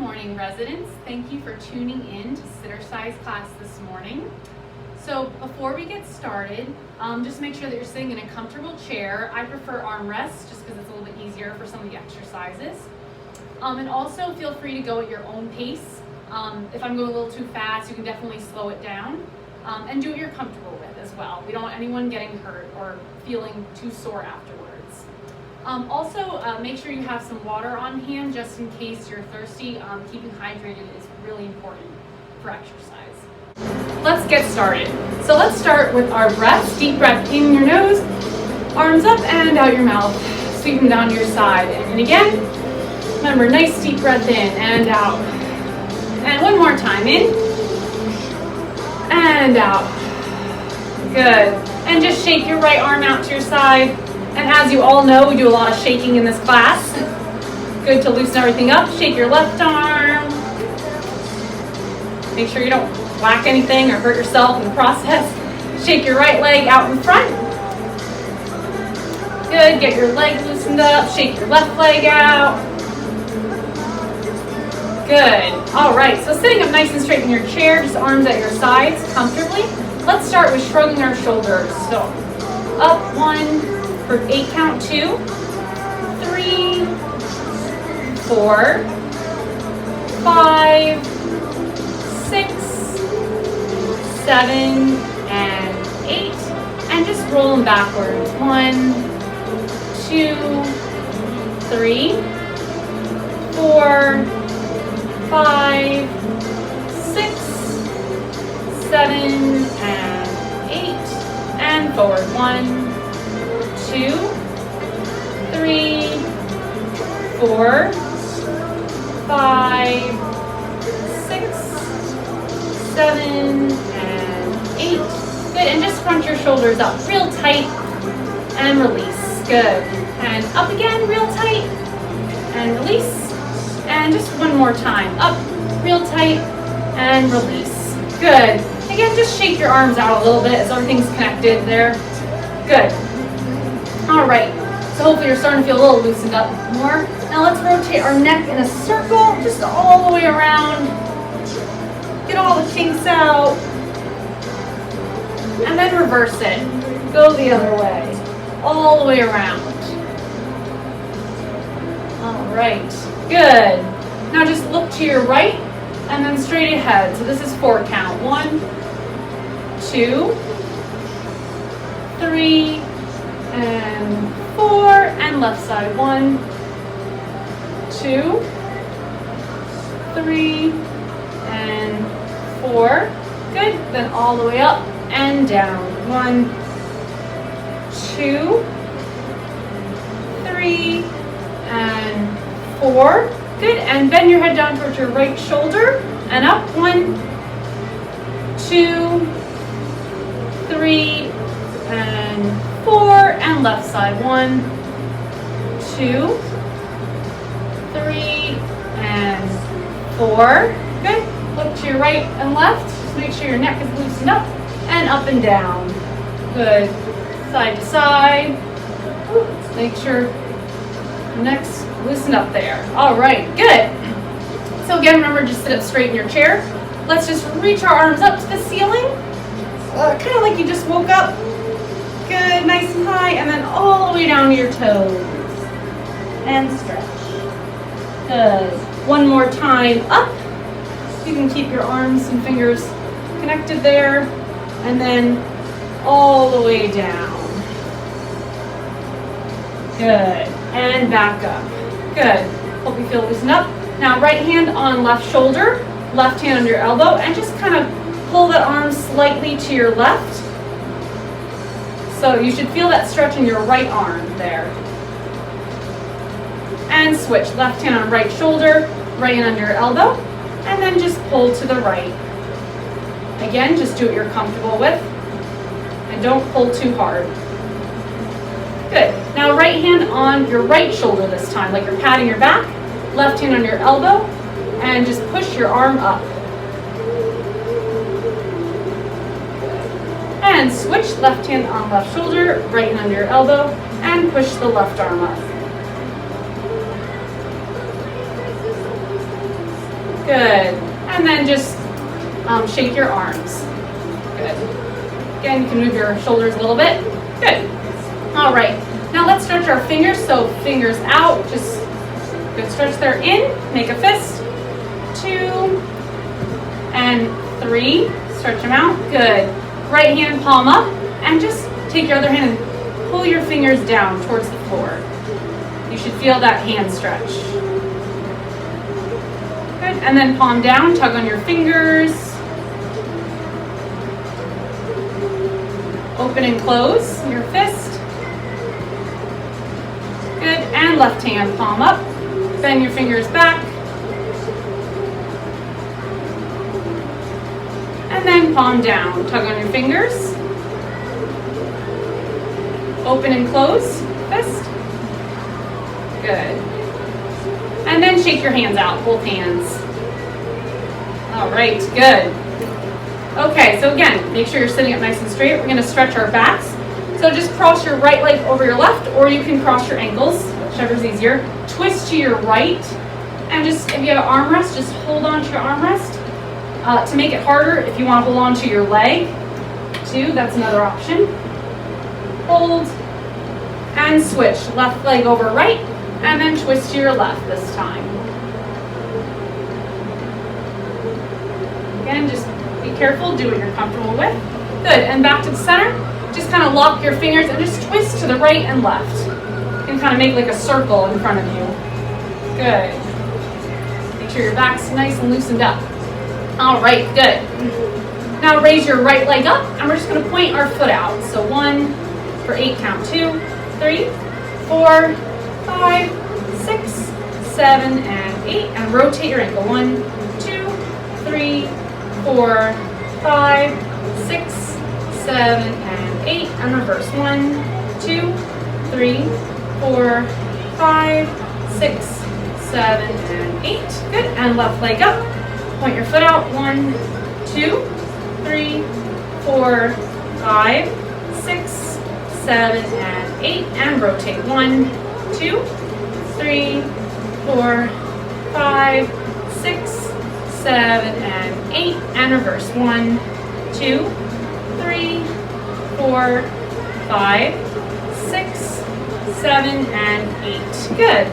morning, residents. Thank you for tuning in to Sittercise class this morning. So before we get started, just make sure that you're sitting in a comfortable chair. I prefer armrests just because it's a little bit easier for some of the exercises. And also feel free to go at your own pace. If I'm going a little too fast, you can definitely slow it down and do what you're comfortable with as well. We don't want anyone getting hurt or feeling too sore afterwards. Also, make sure you have some water on hand just in case you're thirsty. Keeping hydrated is really important for exercise. Let's get started. So let's start with our breaths. Deep breath in your nose, arms up and out your mouth. Sweep them down to your side. And again, remember, nice deep breath in and out. And one more time, in and out. Good. And just shake your right arm out to your side. And as you all know, we do a lot of shaking in this class. Good to loosen everything up. Shake your left arm. Make sure you don't whack anything or hurt yourself in the process. Shake your right leg out in front. Good. Get your leg loosened up. Shake your left leg out. Good. All right. So sitting up nice and straight in your chair, just arms at your sides comfortably. Let's start with shrugging our shoulders. So up, 1. For 8 count, 2, 3, 4, 5, 6, 7, and 8. And just roll them backwards. 1, 2, 3, 4, 5, 6, 7, and 8. And forward. 1, 2, 3, 4, 5, 6, 7, and 8. Good, and just scrunch your shoulders up real tight and release. Good, and up again, real tight and release. And just one more time, up, real tight and release. Good. Again, just shake your arms out a little bit as everything's connected there. Good. All right, so hopefully you're starting to feel a little loosened up more. Now let's rotate our neck in a circle, just all the way around. Get all the kinks out. And then reverse it. Go the other way, all the way around. All right, good. Now just look to your right and then straight ahead. So this is 4 count. 1, 2, 3, and 4, and left side. 1, 2, 3, and 4. Good. Then all the way up and down. 1, 2, 3, and 4. Good. And bend your head down towards your right shoulder and up. 1, 2, 3, and 4, and left side. 1, 2, 3, and 4. Good. Look to your right and left. Just make sure your neck is loosened up and up and down. Good. Side to side. Make sure the neck's loosened up there. All right. Good. So again, remember, just sit up straight in your chair. Let's just reach our arms up to the ceiling. Kind of like you just woke up. Good, nice and high, and then all the way down to your toes. And stretch. Good. One more time, up. You can keep your arms and fingers connected there, and then all the way down. Good. And back up. Good. Hope you feel loosened up. Now right hand on left shoulder, left hand under your elbow, and just kind of pull that arm slightly to your left. So you should feel that stretch in your right arm there. And switch. Left hand on right shoulder, right hand under your elbow, and then just pull to the right. Again, just do what you're comfortable with, and don't pull too hard. Good. Now right hand on your right shoulder this time, like you're patting your back. Left hand on your elbow, and just push your arm up. And switch, left hand on left shoulder, right hand under your elbow, and push the left arm up. Good. And then just shake your arms. Good. Again, you can move your shoulders a little bit. Good. All right. Now let's stretch our fingers. So fingers out. Just good stretch there in. Make a fist. 2 and 3. Stretch them out. Good. Right hand palm up. And just take your other hand and pull your fingers down towards the floor. You should feel that hand stretch. Good. And then palm down. Tug on your fingers. Open and close your fist. Good. And left hand palm up. Bend your fingers back. And then palm down. Tug on your fingers. Open and close fist. Good. And then shake your hands out, both hands. All right, good. Okay, so again, make sure you're sitting up nice and straight. We're going to stretch our backs. So just cross your right leg over your left, or you can cross your ankles, whichever's easier. Twist to your right, and just, if you have an armrest, just hold on to your armrest. To make it harder, if you want to hold on to your leg, too, that's another option. Hold, and switch. Left leg over right, and then twist to your left this time. Again, just be careful, do what you're comfortable with. Good, and back to the center. Just kind of lock your fingers and just twist to the right and left. You can kind of make like a circle in front of you. Good. Make sure your back's nice and loosened up. All right, good. Now raise your right leg up, and we're just going to point our foot out. So 1 for 8 count. 2, 3, 4, 5, 6, 7, and 8. And rotate your ankle. 1, 2, 3, 4, 5, 6, 7, and 8. And reverse. 1, 2, 3, 4, 5, 6, 7, and 8. Good. And left leg up. Point your foot out. 1, 2, 3, 4, 5, 6, 7, and 8. And rotate. 1, 2, 3, 4, 5, 6, 7, and 8. And reverse. 1, 2, 3, 4, 5, 6, 7, and 8. Good.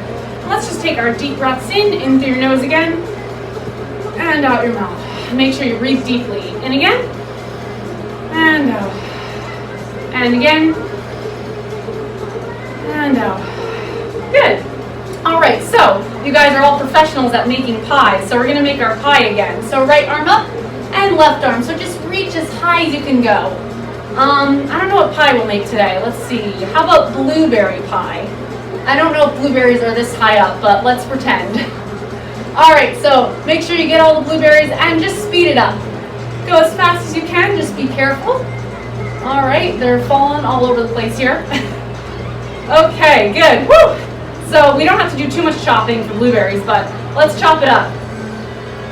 Let's just take our deep breaths in through your nose again. And out your mouth. Make sure you breathe deeply. In again. And out. And again. And out. Good. All right, so you guys are all professionals at making pies. So we're going to make our pie again. So right arm up and left arm. So just reach as high as you can go. I don't know what pie we'll make today. Let's see. How about blueberry pie? I don't know if blueberries are this high up, but let's pretend. All right, so make sure you get all the blueberries and just speed it up. Go as fast as you can, just be careful. All right, they're falling all over the place here. Okay, good. Woo! So we don't have to do too much chopping for blueberries, but let's chop it up.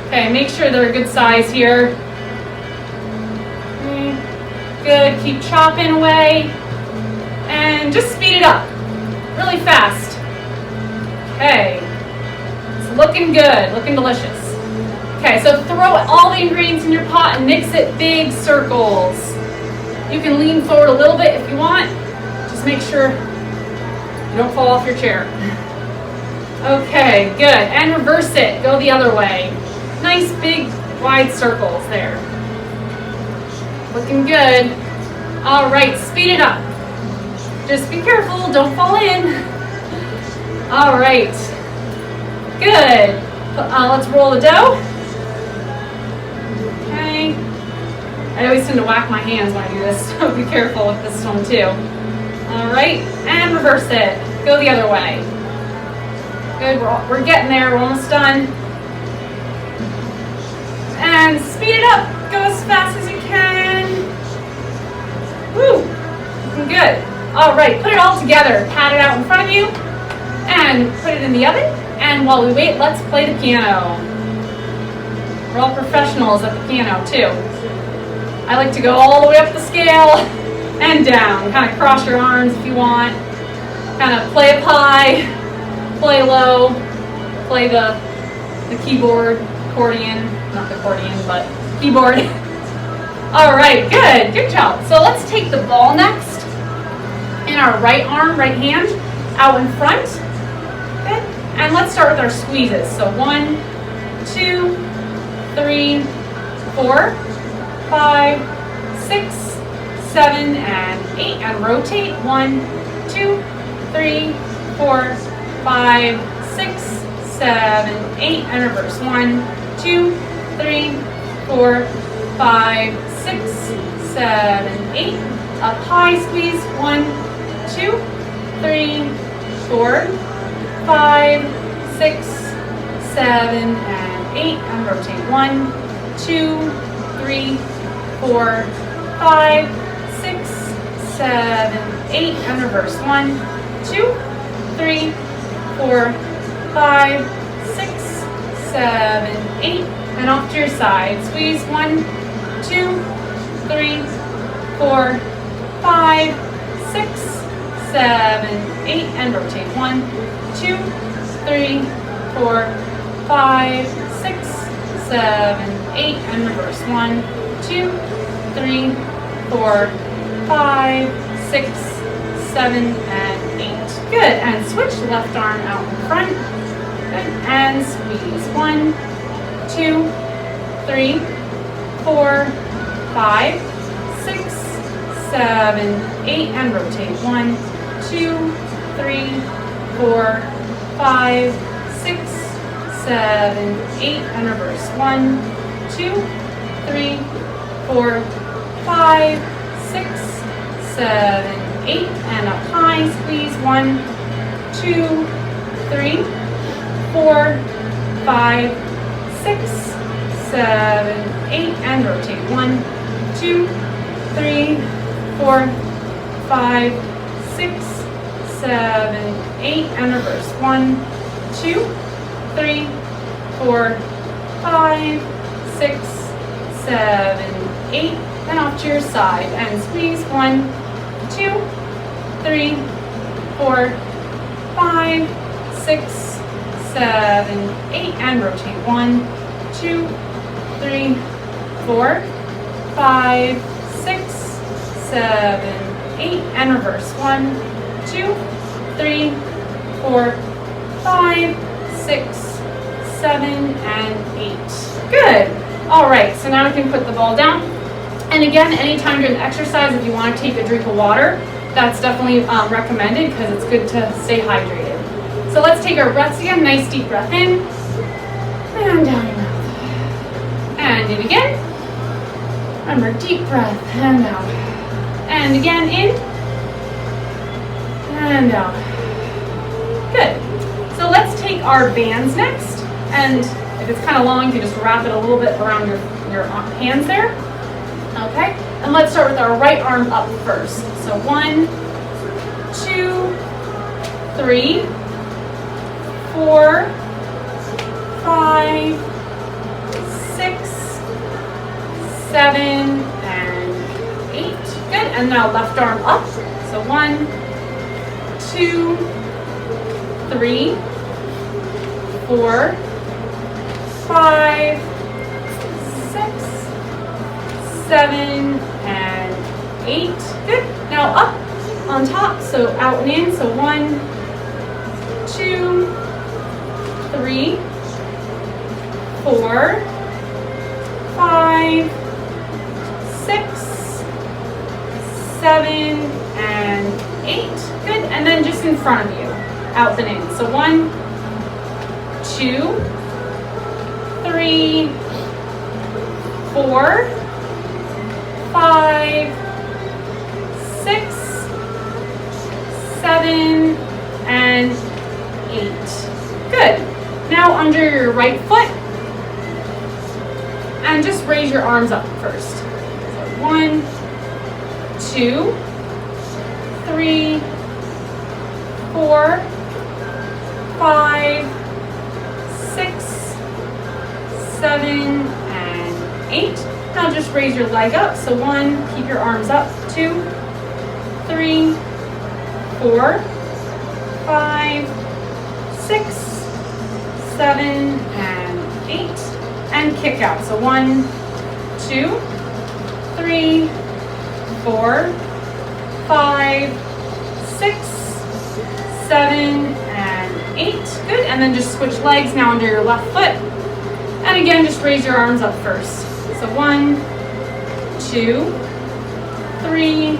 Okay, make sure they're a good size here. Good, keep chopping away. And just speed it up, really fast. Okay. Looking good, looking delicious. Okay, so throw all the ingredients in your pot and mix it big circles. You can lean forward a little bit if you want. Just make sure you don't fall off your chair. Okay, good. And reverse it. Go the other way. Nice big wide circles there. Looking good. All right, speed it up. Just be careful, don't fall in. All right. Good. Let's roll the dough. Okay. I always tend to whack my hands when I do this, so be careful with this one too. All right, and reverse it. Go the other way. Good, we're getting there, we're almost done. And speed it up. Go as fast as you can. Woo, looking good. All right, put it all together. Pat it out in front of you and put it in the oven. And while we wait, let's play the piano. We're all professionals at the piano too. I like to go all the way up the scale and down. Kind of cross your arms if you want. Kind of play a pie, play low, play the keyboard. accordion, not the accordion, but keyboard. All right, good job. So let's take the ball next in our right arm, right hand, out in front. Good. And let's start with our squeezes. So 1, 2, 3, 4, 5, 6, 7, and 8. And rotate. 1, 2, 3, 4, 5, 6, 7, 8. And reverse. 1, 2, 3, 4, 5, 6, 7, 8. Up high, squeeze. 1, 2, 3, 4, 5, 6, 7, and 8. And rotate. 1, 2, 3, 4, 5, 6, 7, 8. And reverse. 1, 2, 3, 4, 5, 6, 7, 8. And off to your side. Squeeze. 1, 2, 3, 4, 5, 6, 7, 8. And rotate. 1, 2, 3, 4, 5, 6, 7, 8. And reverse. 1, 2, 3, 4, 5, 6, 7, and 8. Good. And switch. Left arm out in front. Good. And squeeze. 1, 2, 3, 4, 5, 6, 7, 8. And rotate. 1, 2, 3, 4, 5, 6, 7, 8. And reverse. 1, 2, 3, 4, 5, 6, 7, 8. And up high, squeeze. 1, 2, 3, 4, 5, 6, 7, 8. And rotate. 1, 2, 3, 4, 5, 6, 7, 8. And reverse. 1, 2, 3, 4, 5, 6, 7, 8. And off to your side and squeeze. 1, 2, 3, 4, 5, 6, 7, 8. And rotate. 1, 2, 3, 4, 5, 6, 7, 8. And reverse. 1, 2, 3, 4, 5, 6, 7, and 8. Good. All right, so now we can put the ball down. And again, anytime during the exercise, if you want to take a drink of water, that's definitely recommended because it's good to stay hydrated. So let's take our breaths again. Nice deep breath in and down your mouth. And in again. Remember, deep breath and out. And again, in and out. Good. So let's take our bands next. And if it's kind of long, you can just wrap it a little bit around your hands there. Okay, and let's start with our right arm up first. So 1, 2, 3, 4, 5, 6, 7, and 8. Good, and now left arm up. So 1, 2, 3, 4, 5, 6, 7, and 8. Good. Now up on top, so out and in. So 1, 2, 3, 4, 5, 6, 7, and 8. Good. And then just in front of you, out and in. So 1, 2, 3, 4, 5, 6, 7, and 8. Good. Now under your right foot, and just raise your arms up first. So 1, 2, 3, 4, 5, 6, 7, and 8. Now just raise your leg up. So 1, keep your arms up. 2, 3, 4, 5, 6, 7, and 8. kick out. So 1, 2, 3, 4, 5, 6, 7, and 8. Good. And then just switch legs now under your left foot. And again, just raise your arms up first. So 1, 2, 3,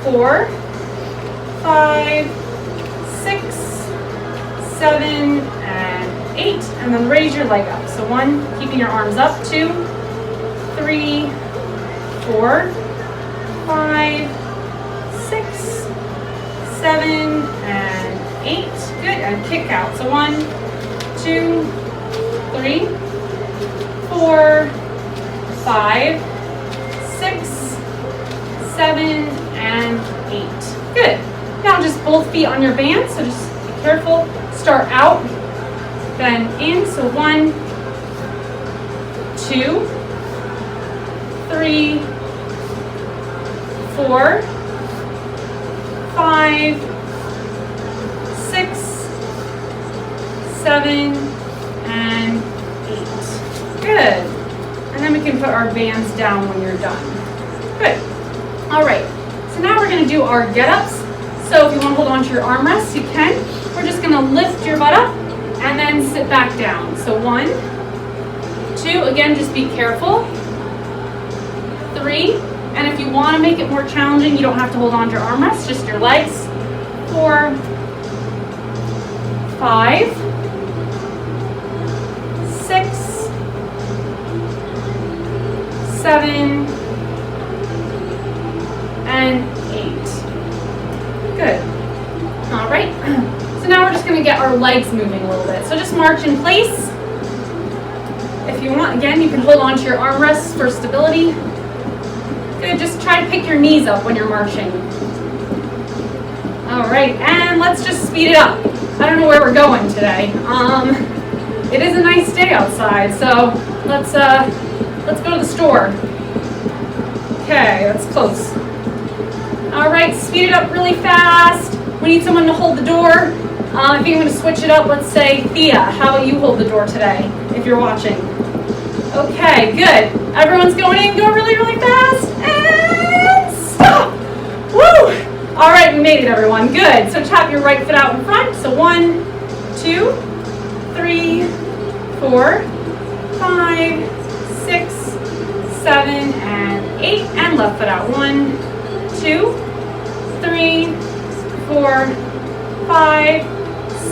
4, 5, 6, 7, and 8. And then raise your leg up. So 1, keeping your arms up. 2, 3, 4, 5, 6, 7, and 8. Good. And kick out. So 1, 2, 3, 4, 5, 6, 7, and 8. Good. Now just both feet on your band, so just be careful. Start out, then in. So 1, 2, 3, 4, 5, 6, 7, and 8. Good. And then we can put our bands down when you're done. Good. All right. So now we're going to do our get-ups. So if you want to hold on to your armrests, you can. We're just going to lift your butt up and then sit back down. So 1, 2. Again, just be careful. 3. And if you want to make it more challenging, you don't have to hold on to your armrests, just your legs. 4, 5, 6, 7, and 8. Good. All right. So now we're just going to get our legs moving a little bit. So just march in place. If you want, again, you can hold on to your armrests for stability. Good. Just try to pick your knees up when you're marching. All right. And let's just speed it up. I don't know where we're going today. It is a nice day outside, so let's go to the store. Okay, that's close. All right, speed it up really fast. We need someone to hold the door. I think I'm going to switch it up. Let's say, Thea, how about you hold the door today, if you're watching? Okay, good. Everyone's going in. Go really, really fast. And stop. Woo! All right, we made it, everyone. Good. So tap your right foot out in front. So 1, 2, 3, 4, 5, 6, 7, and 8. And left foot out. 1, 2, 3, 4, 5,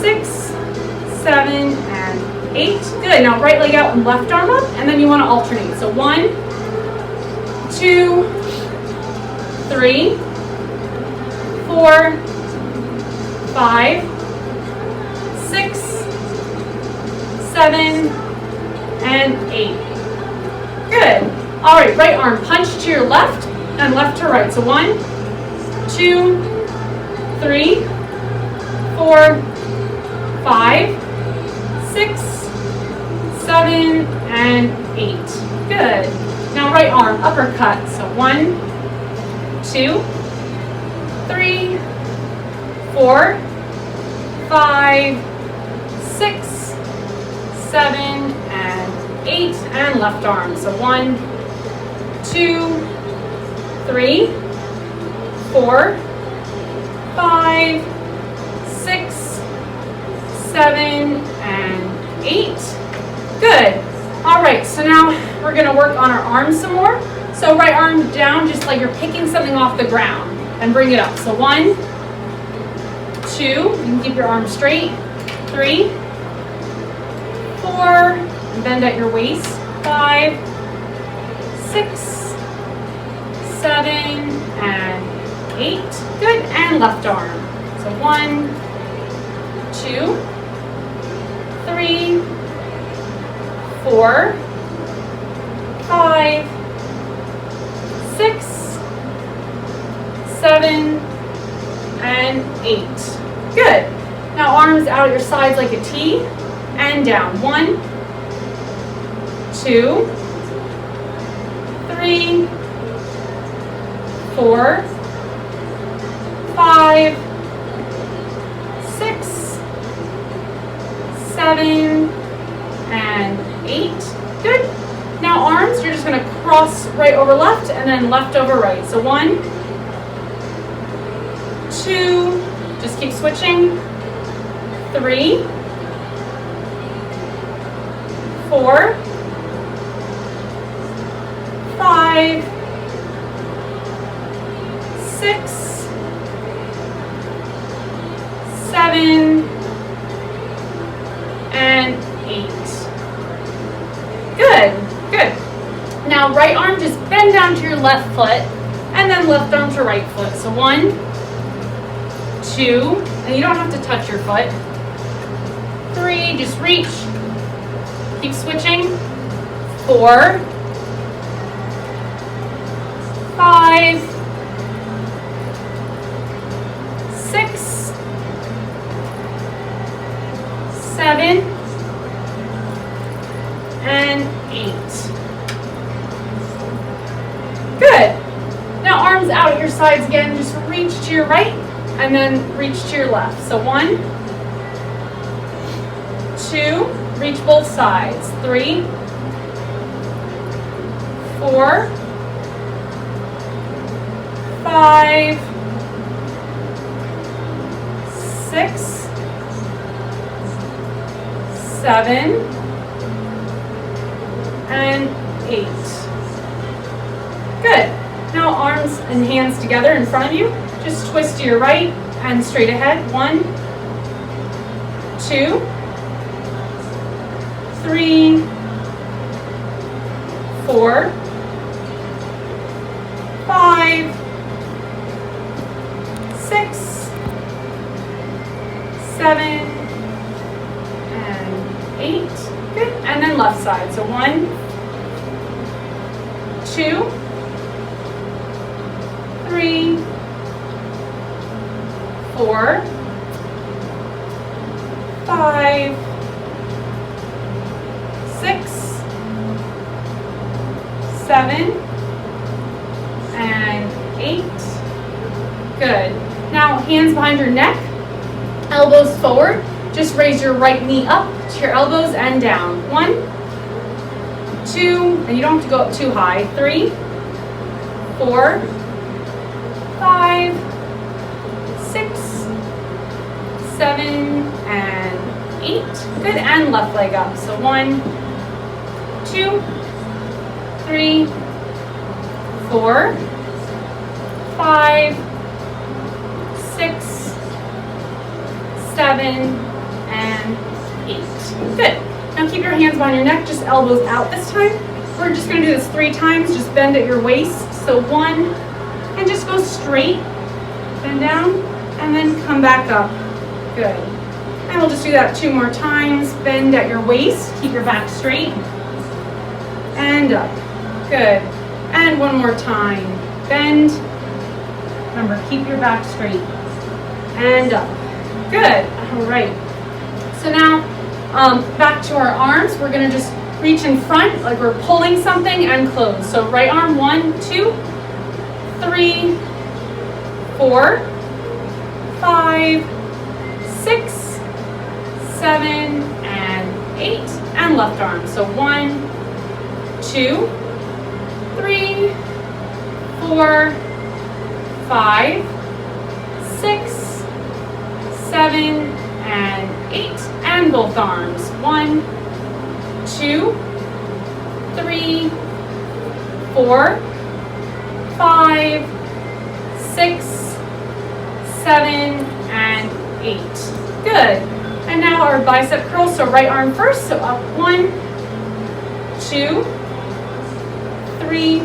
6, 7, and 8. Good. Now right leg out and left arm up, and then you want to alternate. So 1, 2, 3, 4, 5, 6, 7, and 8. Good. All right, right arm punch to your left and left to right. So 1, 2, 3, 4, 5, 6, 7, and 8. Good. Now right arm uppercut. So 1, 2, 3, 4, 5, 6, 7, and 8. And left arm. So 1, 2, 3, 4, 5, 6, 7, and 8. Good. All right, so now we're going to work on our arms some more. So right arm down, just like you're picking something off the ground, and bring it up. So 1, 2, you can keep your arms straight. 3, 4, and bend at your waist. 5, 6, 7, and 8. Good. And left arm. So 1, 2, 3, 4, 5, 6, 7, and 8. Good. Now arms out at your sides like a T and down. 1, 2, 3, 4, 5, 6, 7, and 8. Good. Now arms, you're just going to cross right over left and then left over right. So 1, 2, just keep switching. 3, 4, 5, 6, 7, and 8. Good, good. Now right arm, just bend down to your left foot, and then left arm to right foot. So 1, 2, and you don't have to touch your foot. 3, just reach. Keep switching. 4, 5, 6, 7, and 8. Good. Now arms out at your sides again. Just reach to your right and then reach to your left. So 1, 2, reach both sides. 3, 4, 5, 6, 7, and 8. Good. Now arms and hands together in front of you. Just twist to your right and straight ahead. 1, 2, 3, 4, 5, 6, 7, and 8. Good. And then left side. So 1, 2, 3, 4, 5, 6, 7, and 8. Good. Now hands behind your neck, elbows forward. Just raise your right knee up to your elbows and down. 1, 2, and you don't have to go up too high. 3, 4, 5, 6, 7, and 8. Good. And left leg up. So 1, 2, 3, 4, 5, 6, 7, and 8. Good. Now keep your hands behind your neck, just elbows out this time. We're just going to do this 3 times. Just bend at your waist. So 1, and just go straight, bend down, and then come back up. Good. And we'll just do that 2 more times. Bend at your waist, keep your back straight, and up. Good. And 1 more time. Bend. Remember, keep your back straight, and up. Good. All right. So now, back to our arms. We're going to just reach in front like we're pulling something and close. So right arm, 1, 2, 3, 4, 5, 6, 7, and 8. And left arm. So 1, 2, 3, 4, 5, 6, 7, and 8. And both arms. 1, 2, 3, 4, 5, 6, 7, and 8. Good. And now our bicep curls. So right arm first. So up. 1, 2, 3,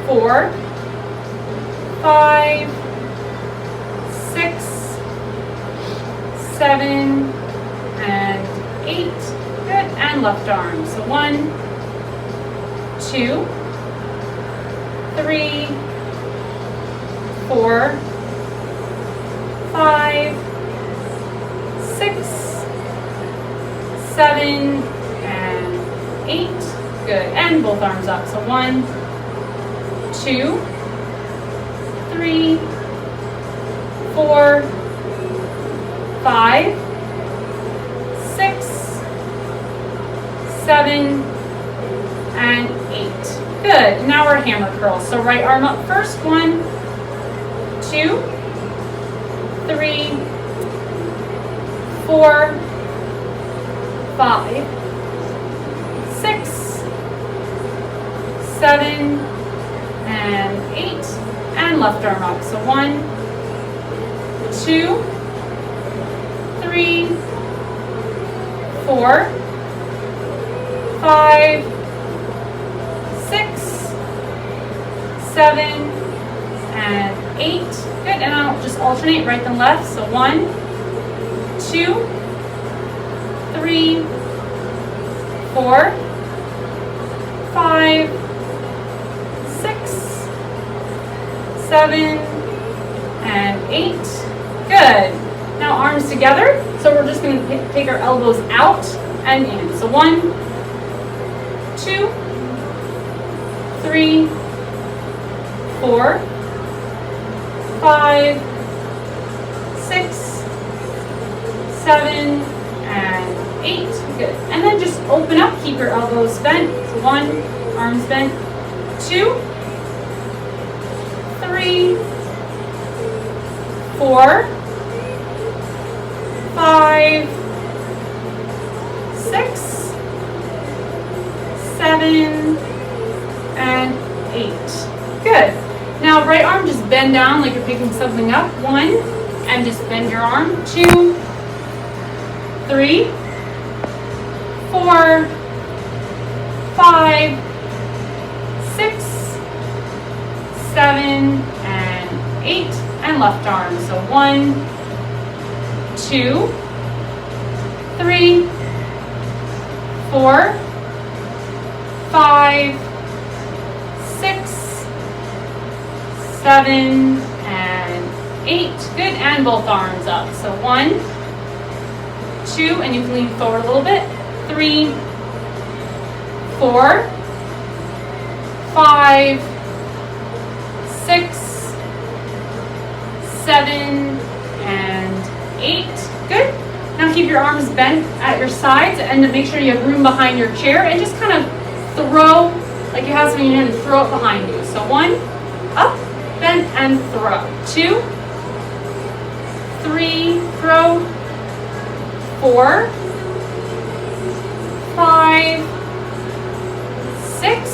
4, 5, 6, 7, and 8. Good. And left arm. So 1, 2, 3, 4, 5, 6, 7, and 8. Good. And both arms up. So 1, 2, 3, 4, 5, 6, 7, and 8. Good. Now we're hammer curls. So right arm up first. 1, 2, 3, 4, 5, 6, 7, and 8. And left arm up. So 1, 2, 3, 4, 5, 6, 7, and 8. Good, and I'll just alternate right and left. So 1, 2, 3, 4, 5, 6, 7, and 8. Good. Now arms together. So we're just going to take our elbows out and in. So 1, 2, 3, 4, 5, 6, 7, and 8. Good. And then just open up. Keep your elbows bent. So 1, arms bent. 2, 3, 4, 5, 6, 7, and 8. Good. Now right arm just bend down like you're picking something up. 1, and just bend your arm. 2, 3, 4, 5, 6, 7, and 8. And left arm. So 1, 2, 3, 4, 5, 6, 7, and 8. Good, and both arms up. So 1, 2, and you can lean forward a little bit. 3, 4, 5, 6, 7, and 8. Good. Now keep your arms bent at your sides and make sure you have room behind your chair and just kind of throw like you have something in your hand and throw it behind you. So 1, up, bend, and throw. 2, 3, throw. 4, 5, 6,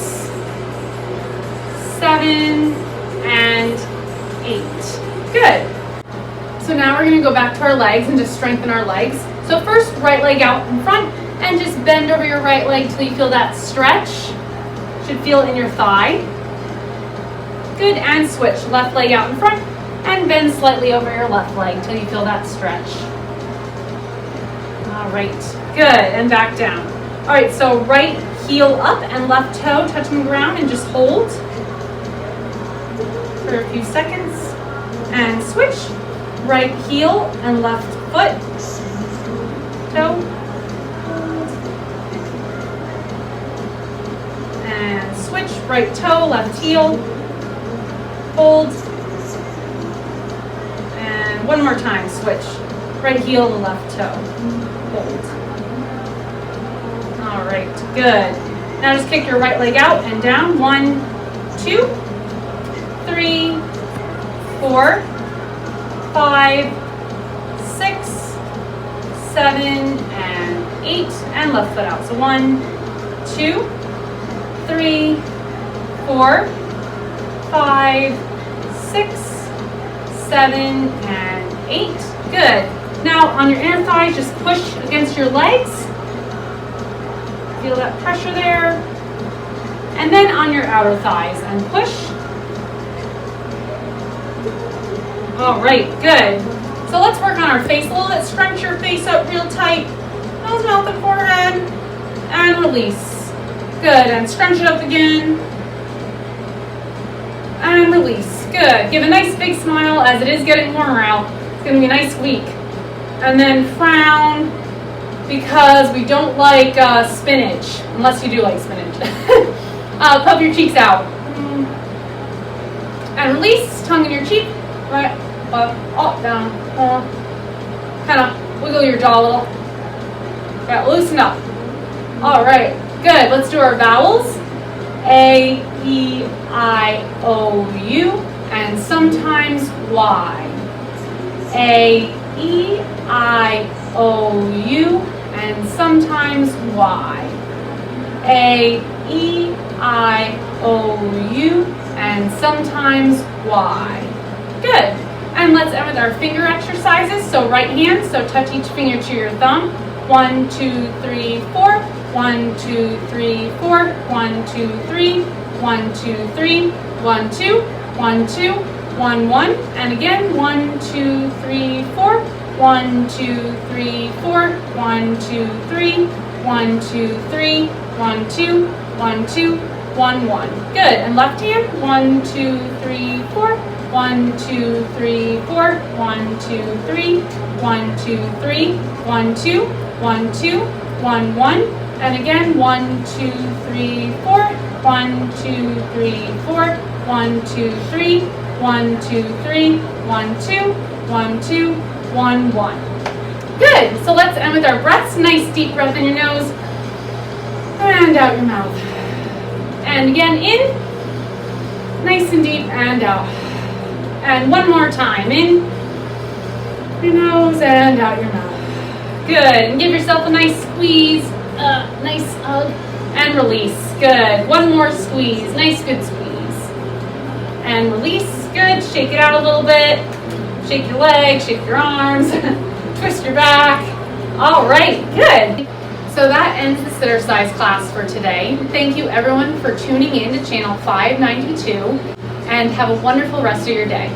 7, and 8. Good. So now we're going to go back to our legs and just strengthen our legs. So first, right leg out in front and just bend over your right leg till you feel that stretch. Should feel it in your thigh. Good, and switch. Left leg out in front and bend slightly over your left leg till you feel that stretch. All right, good, and back down. All right, so right heel up and left toe touching the ground and just hold for a few seconds. And switch. Right heel and left foot, toe, and switch. Right toe, left heel, hold, and one more time, switch. Right heel and left toe, hold. All right, good. Now just kick your right leg out and down. 1, 2, 3, 4, 5, 6, 7, and 8, and left foot out. So 1, 2, 3, 4, 5, 6, 7, and 8. Good. Now on your inner thighs, just push against your legs. Feel that pressure there. And then on your outer thighs and push. All right, good. So let's work on our face a little bit. Scrunch your face up real tight. Nose, mouth, and forehead. And release. Good, and scrunch it up again. And release. Good. Give a nice big smile as it is getting warmer out. It's going to be a nice week. And then frown because we don't like spinach, unless you do like spinach. Puff your cheeks out. And release. Tongue in your cheek. Right. Up, down, kind of wiggle your jaw a little. Yeah, loosen up. All right. Good. Let's do our vowels. A, E, I, O, U, and sometimes Y. A, E, I, O, U, and sometimes Y. A, E, I, O, U, and sometimes Y. Good. And let's end with our finger exercises. So right hand, so touch each finger to your thumb. 1, 2, 3, 4. 1, 2, 3, 4. 1, 2, 3. 1, 2, 3. 1, 2. 1, 2. 1, 1. And again, 1, 2, 3, 4. 1, 2, 3, 4. 1, 2, 3. 1, 2, 3. 1, 2. 1, 2. 1, 1. Good. And left hand, 1, 2, 3, 4. 1, 2, 3, 4. 1, 2, 3. 1, 2, 3. 1, 2. 1, 2. 1, 1. And again, 1, 2, 3, 4. 1, 2, 3, 4. 1, 2, 3. 1, 2, 3. 1, 2. 1, 2. 1, 1. Good. So let's end with our breaths. Nice deep breath in your nose and out your mouth. And again, in, nice and deep, and out. And one more time, in your nose and out your mouth. Good. And give yourself a nice squeeze, nice hug, and release. Good. One more squeeze. Nice, good squeeze. And release. Good. Shake it out a little bit. Shake your legs, shake your arms, twist your back. All right. Good. So that ends the Sittercise class for today. Thank you everyone for tuning in to channel 592, and have a wonderful rest of your day.